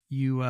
you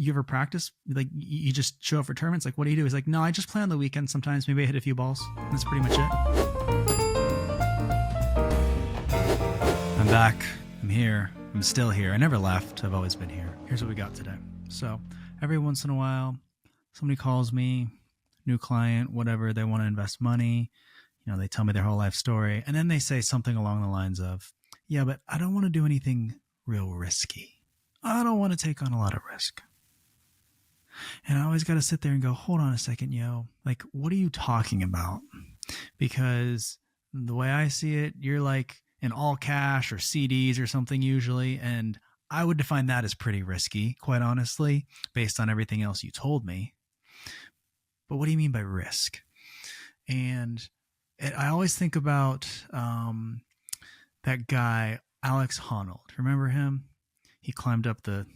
ever practice? Like, you just show up for tournaments? Like, what do you do? He's like, no, I just play on the weekend sometimes. Maybe I hit a few balls. That's pretty much it. I'm back. I'm here. I'm still here. I never left. I've always been here. Here's what we got today. So every once in a while, somebody calls me, new client, whatever. They want to invest money. You know, they tell me their whole life story. And then they say something along the lines of, yeah, but I don't want to do anything real risky. I don't want to take on a lot of risk. And I always got to sit there and go, hold on a second, yo. Like, what are you talking about? Because the way I see it, you're like in all cash or CDs or something usually. And I would define that as pretty risky, quite honestly, based on everything else you told me. But what do you mean by risk? And I always think about that guy, Alex Honnold. Remember him? He climbed up the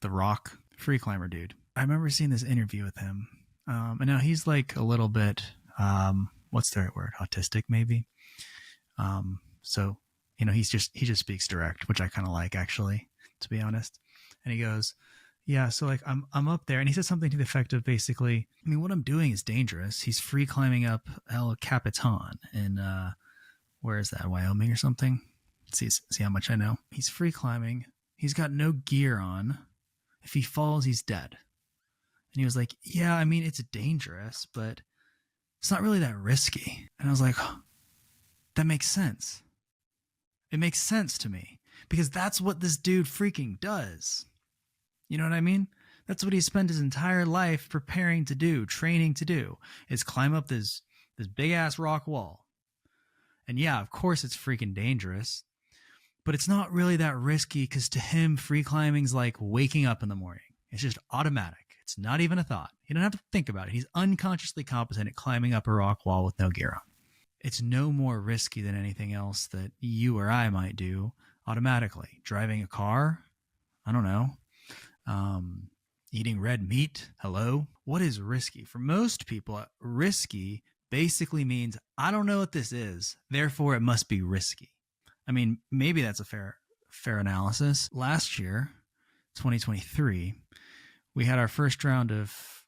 rock, free climber dude. I remember seeing this interview with him. And now he's like a little bit, what's the right word? Autistic, maybe. So, you know, he just speaks direct, which I kind of like, actually, to be honest. And he goes, yeah, so like I'm up there. And he said something to the effect of basically, I mean, what I'm doing is dangerous. He's free climbing up El Capitan in, where is that, Wyoming or something? See how much I know. He's free climbing. He's got no gear on. If he falls, he's dead. And he was like, yeah, I mean, it's dangerous, but it's not really that risky. And I was like, oh, that makes sense. It makes sense to me because that's what this dude freaking does. You know what I mean? That's what he spent his entire life preparing to do, training to do, is climb up this big ass rock wall. And yeah, of course it's freaking dangerous, but it's not really that risky because to him, free climbing's like waking up in the morning. It's just automatic. It's not even a thought. You don't have to think about it. He's unconsciously competent at climbing up a rock wall with no gear on. It's no more risky than anything else that you or I might do automatically. Driving a car? I don't know. Eating red meat? Hello? What is risky? For most people, risky basically means, I don't know what this is, therefore it must be risky. I mean, maybe that's a fair analysis. Last year, 2023, we had our first round of,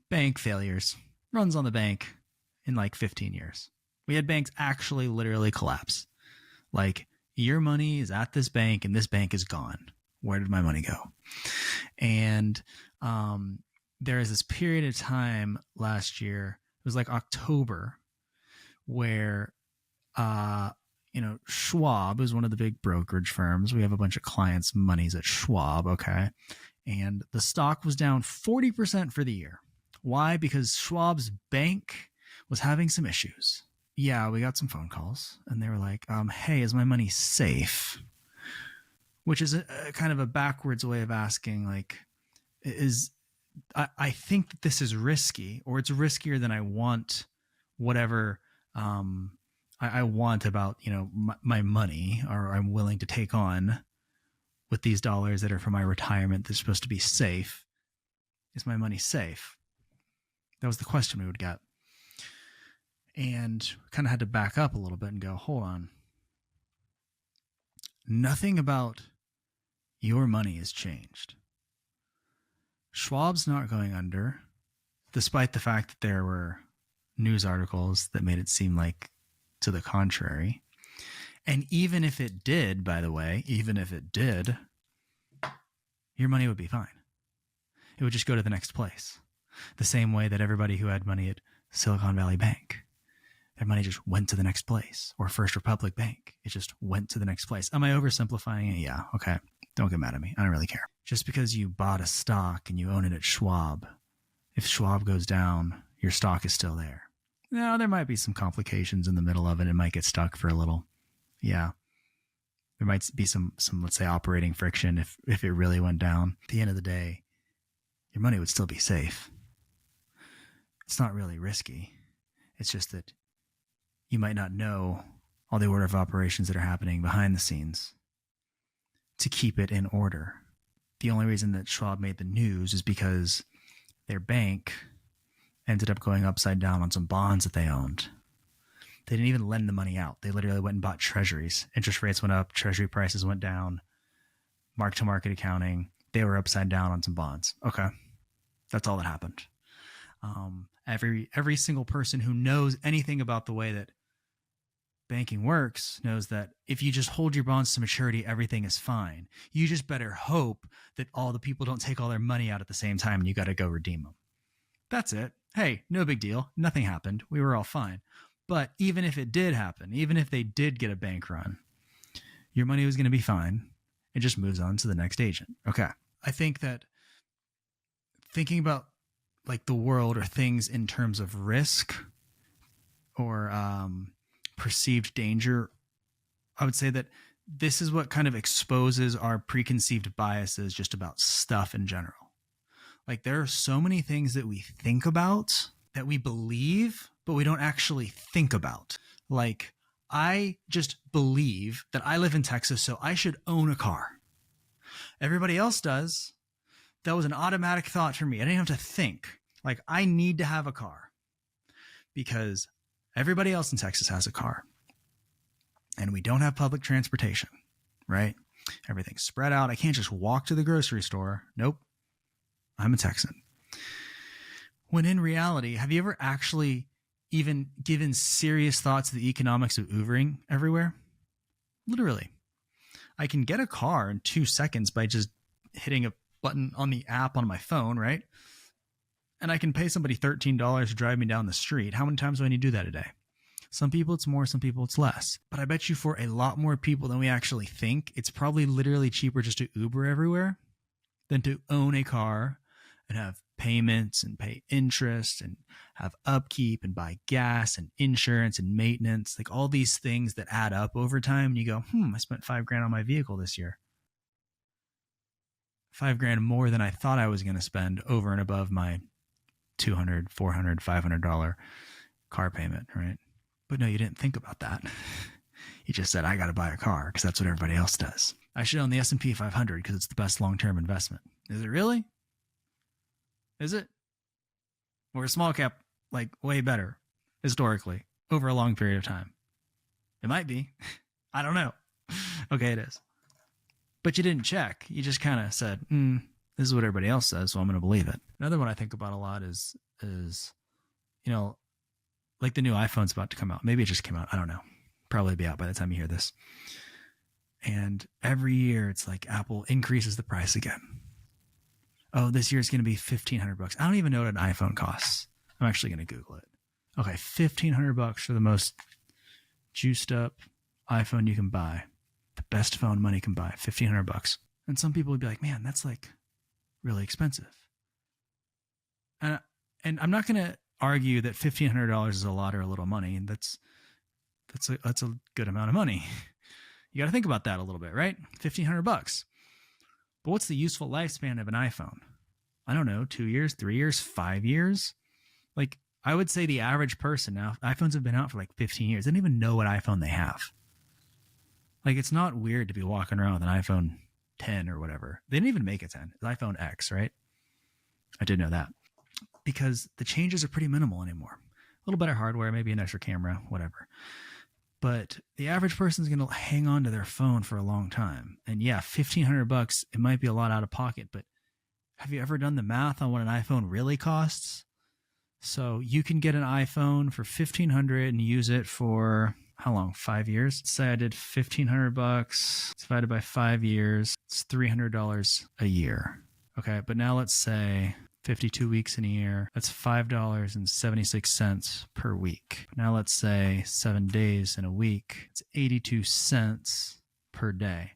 bank failures, runs on the bank in like 15 years. We had banks actually literally collapse. Like, your money is at this bank and this bank is gone. Where did my money go? And there is this period of time last year, it was like October, where Schwab is one of the big brokerage firms. We have a bunch of clients' monies at Schwab, okay? And the stock was down 40% for the year. Why? Because Schwab's bank was having some issues. Yeah, we got some phone calls, and they were like, hey, is my money safe? Which is a kind of a backwards way of asking, like, I think that this is risky, or it's riskier than I want whatever I want about, my money, or I'm willing to take on with these dollars that are for my retirement. They're supposed to be safe. Is my money safe? That was the question we would get. And kind of had to back up a little bit and go, hold on. Nothing about your money has changed. Schwab's not going under, despite the fact that there were news articles that made it seem like to the contrary. And even if it did, by the way, your money would be fine. It would just go to the next place. The same way that everybody who had money at Silicon Valley Bank, their money just went to the next place. Or First Republic Bank, it just went to the next place. Am I oversimplifying it? Yeah, okay. Don't get mad at me. I don't really care. Just because you bought a stock and you own it at Schwab, if Schwab goes down, your stock is still there. Now, there might be some complications in the middle of it. It might get stuck for a little. Yeah. There might be some let's say, operating friction if it really went down. At the end of the day, your money would still be safe. It's not really risky. It's just that you might not know all the order of operations that are happening behind the scenes to keep it in order. The only reason that Schwab made the news is because their bank ended up going upside down on some bonds that they owned. They didn't even lend the money out. They literally went and bought treasuries. Interest rates went up, treasury prices went down, mark-to-market accounting. they were upside down on some bonds. Okay. That's all that happened. Every single person who knows anything about the way that banking works knows that if you just hold your bonds to maturity, everything is fine. You just better hope that all the people don't take all their money out at the same time and you got to go redeem them. That's it. Hey, no big deal. Nothing happened. We were all fine. But even if it did happen, even if they did get a bank run, your money was going to be fine. It just moves on to the next agent. Okay. I think that thinking about like the world or things in terms of risk or perceived danger, I would say that this is what kind of exposes our preconceived biases just about stuff in general. Like there are so many things that we think about that we believe, but we don't actually think about. Like I just believe that I live in Texas, so I should own a car. Everybody else does. That was an automatic thought for me. I didn't have to think. Like I need to have a car because everybody else in Texas has a car. And we don't have public transportation, right? Everything's spread out. I can't just walk to the grocery store. Nope. I'm a Texan. When in reality, have you ever actually even given serious thought to the economics of Ubering everywhere? Literally. I can get a car in 2 seconds by just hitting a button on the app on my phone, right? And I can pay somebody $13 to drive me down the street. How many times do I need to do that a day? Some people it's more, some people it's less. But I bet you for a lot more people than we actually think, it's probably literally cheaper just to Uber everywhere than to own a car and have payments and pay interest and have upkeep and buy gas and insurance and maintenance, like all these things that add up over time. And you go, I spent $5,000 on my vehicle this year. $5,000 more than I thought I was going to spend over and above my $200, $400, $500 car payment, right? But no, you didn't think about that. You just said, I got to buy a car because that's what everybody else does. I should own the S&P 500 because it's the best long-term investment. Is it really? Is it? Or a small cap, like way better historically over a long period of time? It might be. I don't know. Okay, it is. But you didn't check. You just kind of said, this is what everybody else says, so I'm going to believe it. Another one I think about a lot is, like the new iPhone's about to come out. Maybe it just came out. I don't know. Probably be out by the time you hear this. And every year it's like Apple increases the price again. Oh, this year it's going to be $1,500. I don't even know what an iPhone costs. I'm actually going to Google it. Okay, $1,500 for the most juiced up iPhone you can buy. The best phone money can buy. $1,500. And some people would be like, man, that's like really expensive. And I'm not going to argue that $1,500 is a lot or a little money. And that's a good amount of money. You got to think about that a little bit, right? $1,500. But what's the useful lifespan of an iPhone? I don't know, 2 years, 3 years, 5 years? Like, I would say the average person now, iPhones have been out for like 15 years. They don't even know what iPhone they have. Like, it's not weird to be walking around with an iPhone 10 or whatever. They didn't even make it 10. It's iPhone X, right? I did know that. Because the changes are pretty minimal anymore. A little better hardware, maybe an extra camera, whatever. But the average person is going to hang on to their phone for a long time. And yeah, $1,500, it might be a lot out of pocket, but have you ever done the math on what an iPhone really costs? So you can get an iPhone for $1,500 and use it for how long? 5 years? Let's say I did $1,500 divided by 5 years. It's $300 a year. Okay, but now let's say 52 weeks in a year. That's $5.76 per week. Now let's say 7 days in a week. It's 82 cents per day.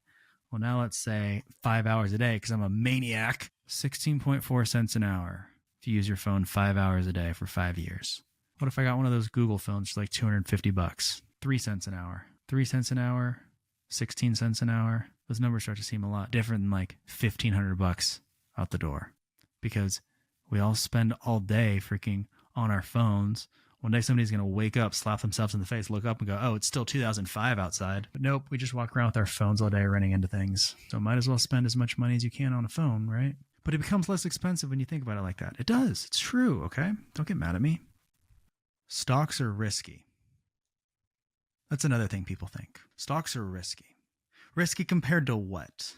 Well, now let's say 5 hours a day because I'm a maniac. 16.4 cents an hour if you use your phone 5 hours a day for 5 years. What if I got one of those Google phones for like $250? 3 cents an hour. 3 cents an hour. 16 cents an hour. Those numbers start to seem a lot different than like $1,500 out the door. Because we all spend all day freaking on our phones. One day somebody's going to wake up, slap themselves in the face, look up and go, oh, it's still 2005 outside. But nope, we just walk around with our phones all day running into things. So might as well spend as much money as you can on a phone, right? But it becomes less expensive when you think about it like that. It does. It's true, okay? Don't get mad at me. Stocks are risky. That's another thing people think. Stocks are risky. Risky compared to what?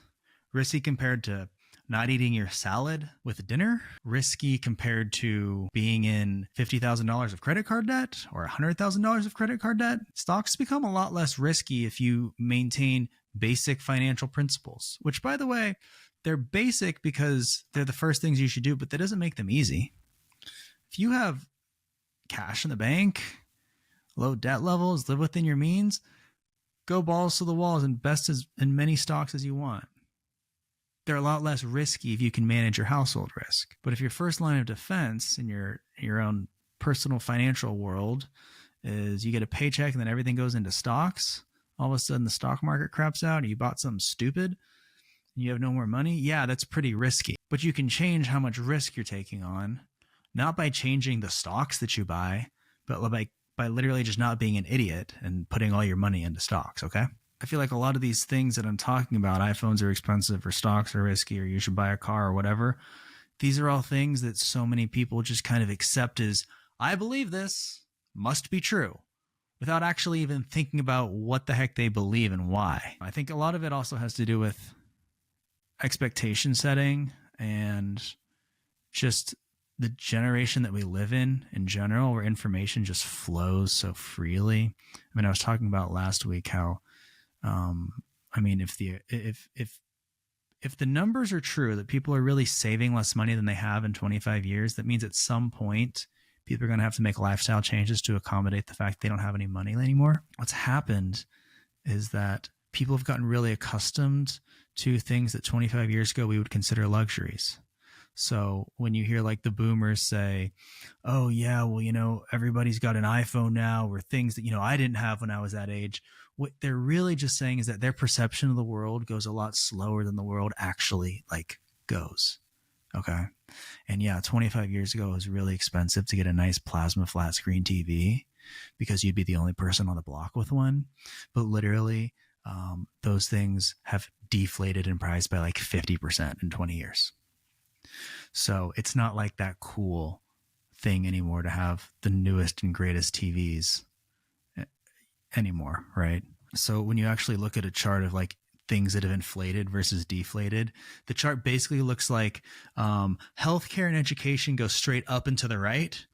Risky compared to not eating your salad with dinner risky compared to being in $50,000 of credit card debt or $100,000 of credit card debt? Stocks become a lot less risky if you maintain basic financial principles, which, by the way, they're basic because they're the first things you should do, but that doesn't make them easy. If you have cash in the bank, low debt levels, live within your means, go balls to the walls, invest in many stocks as you want. They're a lot less risky if you can manage your household risk. But if your first line of defense in your own personal financial world is you get a paycheck and then everything goes into stocks, all of a sudden the stock market craps out and you bought something stupid and you have no more money, yeah, that's pretty risky. But you can change how much risk you're taking on, not by changing the stocks that you buy, but by literally just not being an idiot and putting all your money into stocks, okay? I feel like a lot of these things that I'm talking about, iPhones are expensive or stocks are risky or you should buy a car or whatever, these are all things that so many people just kind of accept as, I believe this must be true, without actually even thinking about what the heck they believe and why. I think a lot of it also has to do with expectation setting and just the generation that we live in general, where information just flows so freely. I mean, I was talking about last week how, I mean, if the numbers are true that people are really saving less money than they have in 25 years, that means at some point people are going to have to make lifestyle changes to accommodate the fact they don't have any money anymore. What's happened is that people have gotten really accustomed to things that 25 years ago we would consider luxuries. So when you hear like the boomers say, oh yeah, well, you know, everybody's got an iPhone now, or things that, you know, I didn't have when I was that age. What they're really just saying is that their perception of the world goes a lot slower than the world actually like goes. Okay. And yeah, 25 years ago, it was really expensive to get a nice plasma flat screen TV because you'd be the only person on the block with one. But literally, those things have deflated in price by like 50% in 20 years. So it's not like that cool thing anymore to have the newest and greatest TVs anymore, right? So when you actually look at a chart of like things that have inflated versus deflated, the chart basically looks like healthcare and education go straight up and to the right,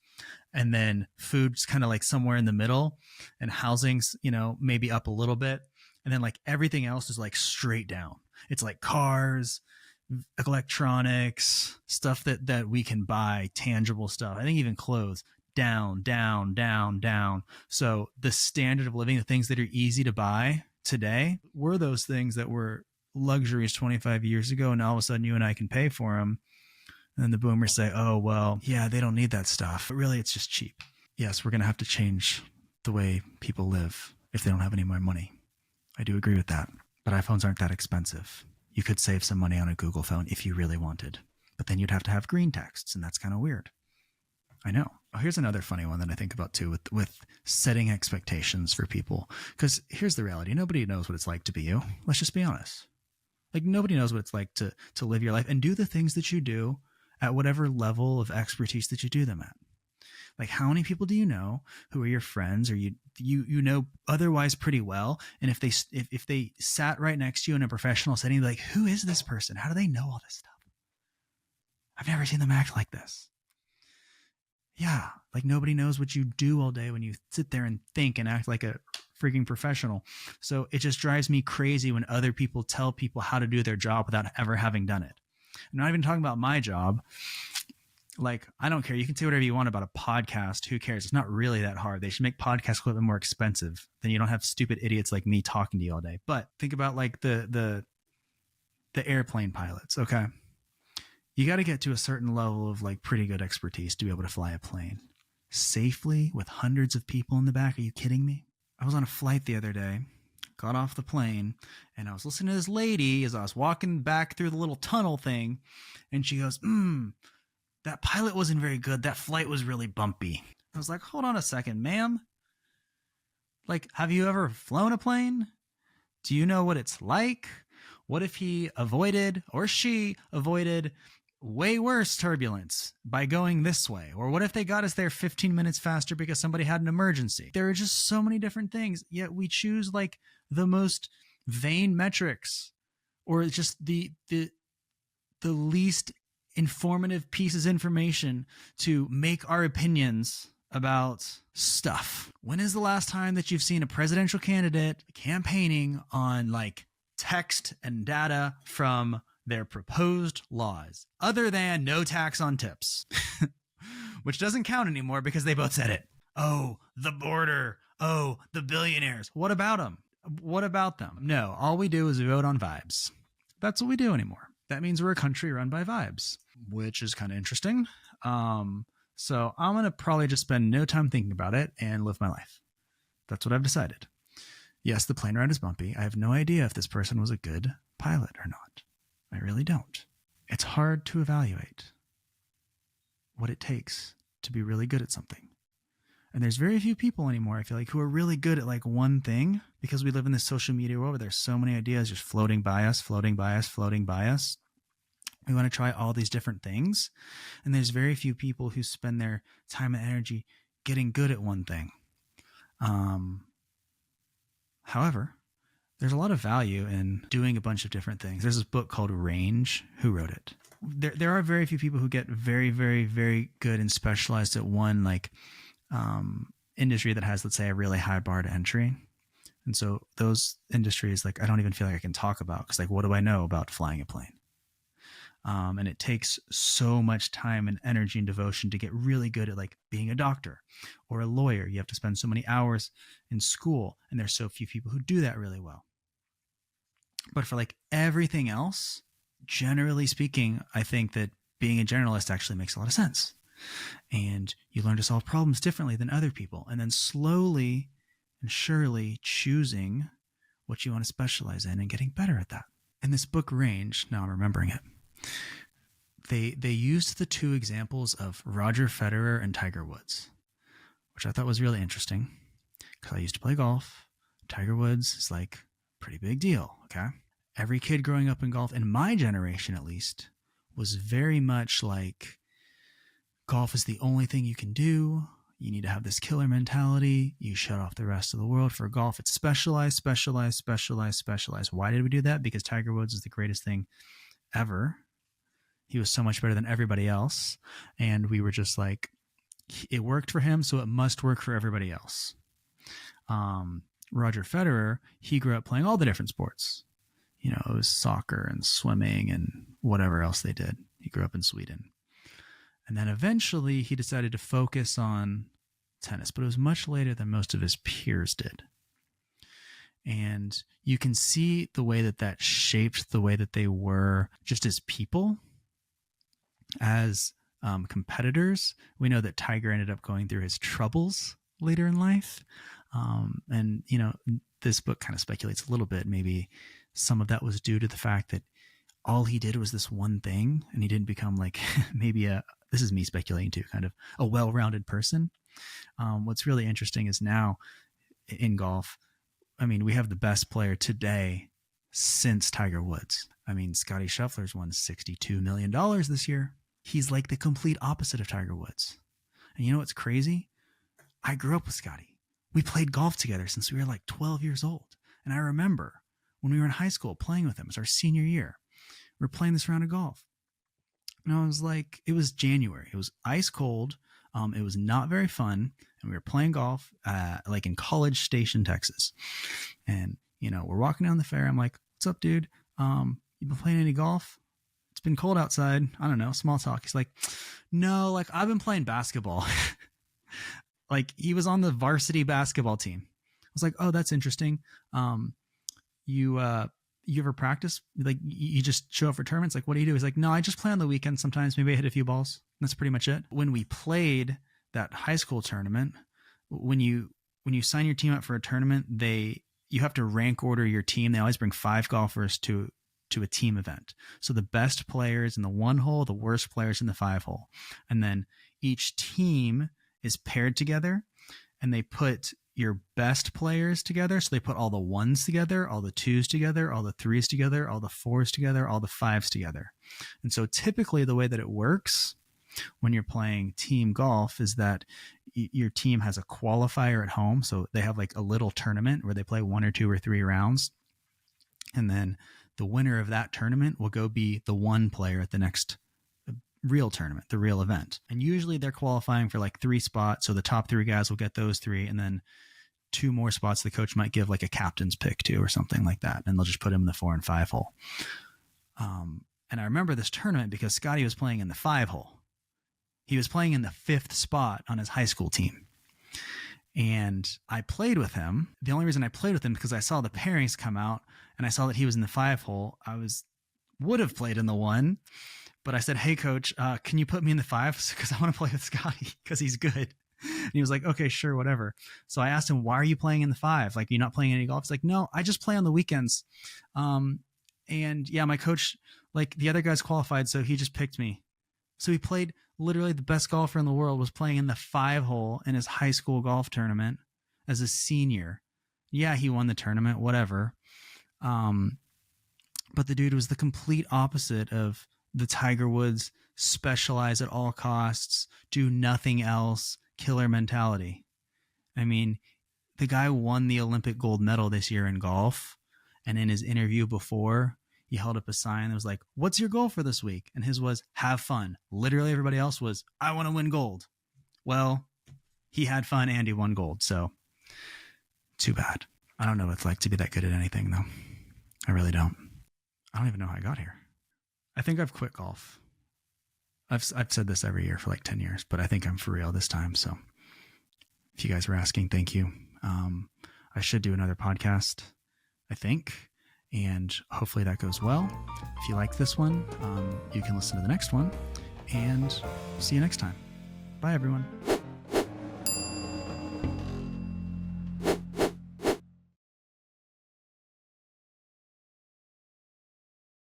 and then food's kind of like somewhere in the middle, and housing's, you know, maybe up a little bit, and then like everything else is like straight down. It's like cars, electronics, stuff that we can buy, tangible stuff. I think even clothes, down, down, down, down. So the standard of living, the things that are easy to buy today, were those things that were luxuries 25 years ago, and all of a sudden you and I can pay for them. And then the boomers say, oh, well, yeah, they don't need that stuff. But really, it's just cheap. Yes, we're going to have to change the way people live if they don't have any more money. I do agree with that. But iPhones aren't that expensive. You could save some money on a Google phone if you really wanted. But then you'd have to have green texts, and that's kind of weird. I know. Oh, here's another funny one that I think about too with setting expectations for people. Because here's the reality. Nobody knows what it's like to be you. Let's just be honest. Like, nobody knows what it's like to live your life and do the things that you do at whatever level of expertise that you do them at. Like, how many people do you know who are your friends or you know otherwise pretty well? And if they sat right next to you in a professional setting, you'd be like, who is this person? How do they know all this stuff? I've never seen them act like this. Yeah, like nobody knows what you do all day when you sit there and think and act like a freaking professional. So it just drives me crazy when other people tell people how to do their job without ever having done it. I'm not even talking about my job. Like, I don't care. You can say whatever you want about a podcast. Who cares? It's not really that hard. They should make podcasts a little bit more expensive. Then you don't have stupid idiots like me talking to you all day. But think about like the airplane pilots. Okay. You got to get to a certain level of like pretty good expertise to be able to fly a plane safely with hundreds of people in the back. Are you kidding me? I was on a flight the other day, got off the plane, and I was listening to this lady as I was walking back through the little tunnel thing. And she goes, that pilot wasn't very good. That flight was really bumpy. I was like, hold on a second, ma'am. Like, have you ever flown a plane? Do you know what it's like? What if he avoided or she avoided way worse turbulence by going this way? Or what if they got us there 15 minutes faster because somebody had an emergency? There are just so many different things, yet we choose like the most vain metrics, or just the the least informative pieces of information to make our opinions about stuff. When is the last time that you've seen a presidential candidate campaigning on like text and data from their proposed laws, other than no tax on tips, which doesn't count anymore because they both said it. Oh, the border. Oh, the billionaires. What about them? What about them? No, all we do is vote on vibes. That's what we do anymore. That means we're a country run by vibes, which is kind of interesting. So I'm going to probably just spend no time thinking about it and live my life. That's what I've decided. Yes, the plane ride is bumpy. I have no idea if this person was a good pilot or not. I really don't. It's hard to evaluate what it takes to be really good at something. And there's very few people anymore, I feel like, who are really good at like one thing, because we live in this social media world where there's so many ideas just floating by us. We want to try all these different things. And there's very few people who spend their time and energy getting good at one thing. However, there's a lot of value in doing a bunch of different things. There's this book called Range. Who wrote it? There are very few people who get very, very, very good and specialized at one industry that has, let's say, a really high bar to entry. And so those industries, like, I don't even feel like I can talk about, because like, what do I know about flying a plane? And it takes so much time and energy and devotion to get really good at like being a doctor or a lawyer. You have to spend so many hours in school, and there's so few people who do that really well. But for like everything else, generally speaking, I think that being a generalist actually makes a lot of sense. And you learn to solve problems differently than other people. And then slowly and surely choosing what you want to specialize in and getting better at that. In this book Range, now I'm remembering it, they used the two examples of Roger Federer and Tiger Woods, which I thought was really interesting because I used to play golf. Tiger Woods is like a pretty big deal, okay? Every kid growing up in golf, in my generation at least, was very much like, golf is the only thing you can do. You need to have this killer mentality. You shut off the rest of the world. For golf, it's specialized. Why did we do that? Because Tiger Woods is the greatest thing ever. He was so much better than everybody else. And we were just like, it worked for him, so it must work for everybody else. Roger Federer, he grew up playing all the different sports. You know, it was soccer and swimming and whatever else they did. He grew up in Sweden. And then eventually he decided to focus on tennis, but it was much later than most of his peers did. And you can see the way that that shaped the way that they were just as people, as competitors. We know that Tiger ended up going through his troubles later in life. And, you know, this book kind of speculates a little bit. Maybe some of that was due to the fact that all he did was this one thing, and he didn't become like maybe this is me speculating too, kind of a well-rounded person. What's really interesting is now in golf, I mean, we have the best player today since Tiger Woods. I mean, Scottie Scheffler's won $62 million this year. He's like the complete opposite of Tiger Woods. And you know what's crazy? I grew up with Scottie. We played golf together since we were like 12 years old. And I remember when we were in high school playing with him, it was our senior year. We were playing this round of golf. And I was like, it was January. It was ice cold. It was not very fun. And we were playing golf, like in College Station, Texas. And, you know, we're walking down the fair. I'm like, what's up, dude? You been playing any golf? It's been cold outside. I don't know. Small talk. He's like, no, like I've been playing basketball. Like he was on the varsity basketball team. I was like, oh, that's interesting. You ever practice? Like you just show up for tournaments? Like, what do you do? He's like, no, I just play on the weekend. Sometimes maybe I hit a few balls. That's pretty much it. When we played that high school tournament, when you sign your team up for a tournament, you have to rank order your team. They always bring 5 golfers to a team event. So the best players in the 1 hole, the worst players in the 5 hole. And then each team is paired together, and they put your best players together. So they put all the 1s together, all the 2s together, all the 3s together, all the 4s together, all the 5s together. And so typically the way that it works when you're playing team golf is that your team has a qualifier at home. So they have like a little tournament where they play 1 or 2 or 3 rounds. And then the winner of that tournament will go be the one player at the next real tournament, the real event. And usually they're qualifying for like 3 spots. So the top 3 guys will get those 3. And then 2 more spots the coach might give like a captain's pick to or something like that. And they'll just put him in the 4 and 5 hole. And I remember this tournament because Scottie was playing in the 5 hole. He was playing in the 5th spot on his high school team. And I played with him. The only reason I played with him because I saw the pairings come out and I saw that he was in the 5 hole. Would have played in the 1, but I said, "Hey coach, can you put me in the 5? Because I want to play with Scottie because he's good." And he was like, "Okay, sure, whatever." So I asked him, "Why are you playing in the 5? Like, you're not playing any golf?" He's like, "No, I just play on the weekends." And yeah, my coach, like the other guys qualified, so he just picked me. So he played literally the best golfer in the world was playing in the 5 hole in his high school golf tournament as a senior. Yeah, he won the tournament, whatever. But the dude was the complete opposite of the Tiger Woods specialize at all costs, do nothing else, killer mentality. I mean, the guy won the Olympic gold medal this year in golf. And in his interview before, he held up a sign that was like, "What's your goal for this week?" And his was, "Have fun." Literally everybody else was, "I want to win gold." Well, he had fun and he won gold. So too bad. I don't know what it's like to be that good at anything though. I really don't. I don't even know how I got here. I think I've quit golf. I've said this every year for like 10 years, but I think I'm for real this time. So if you guys were asking, thank you. I should do another podcast, I think, and hopefully that goes well. If you like this one, you can listen to the next one, and see you next time. Bye, everyone.